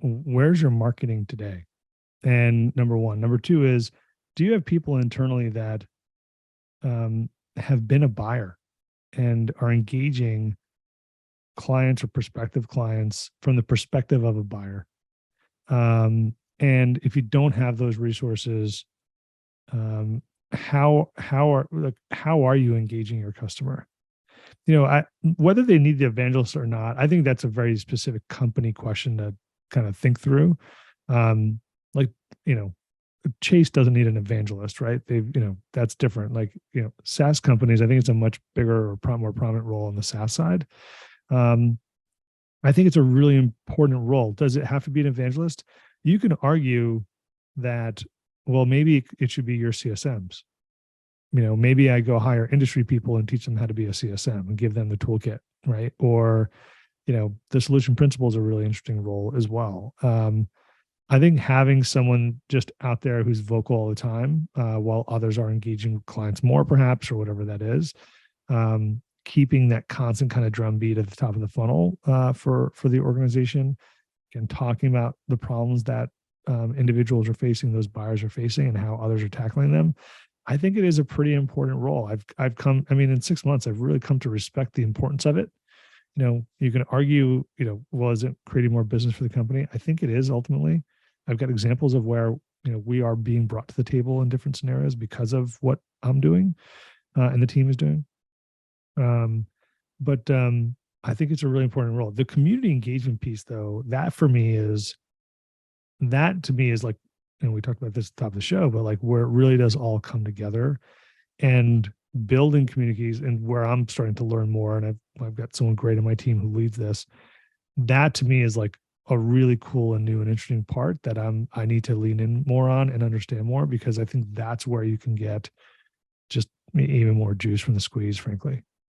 where's your marketing today? And number one. Number two is, do you have people internally that have been a buyer and are engaging clients or prospective clients from the perspective of a buyer? And if you don't have those resources, how are you engaging your customer? Whether they need the evangelist or not, I think that's a very specific company question to kind of think through. Um, like, Chase doesn't need an evangelist, right? That's different. SaaS companies, I think it's a much bigger or more prominent role on the SaaS side. I think it's a really important role. Does it have to be an evangelist? You can argue that, well, maybe it should be your CSMs. Maybe I go hire industry people and teach them how to be a CSM and give them the toolkit, right? Or, the solution principal is a really interesting role as well. I think having someone just out there who's vocal all the time, while others are engaging with clients more, perhaps, or whatever that is, keeping that constant kind of drumbeat at the top of the funnel for the organization, and talking about the problems that individuals are facing, those buyers are facing, and how others are tackling them. I think it is a pretty important role. In 6 months, I've really come to respect the importance of it. You can argue, well, is it creating more business for the company? I think it is ultimately. I've got examples of where, we are being brought to the table in different scenarios because of what I'm doing and the team is doing. But I think it's a really important role. The community engagement piece, though, that to me is like, and we talked about this at the top of the show, but like where it really does all come together and building communities, and where I'm starting to learn more. And I've got someone great on my team who leads this. That to me is like a really cool and new and interesting part that I need to lean in more on and understand more, because I think that's where you can get just even more juice from the squeeze, frankly.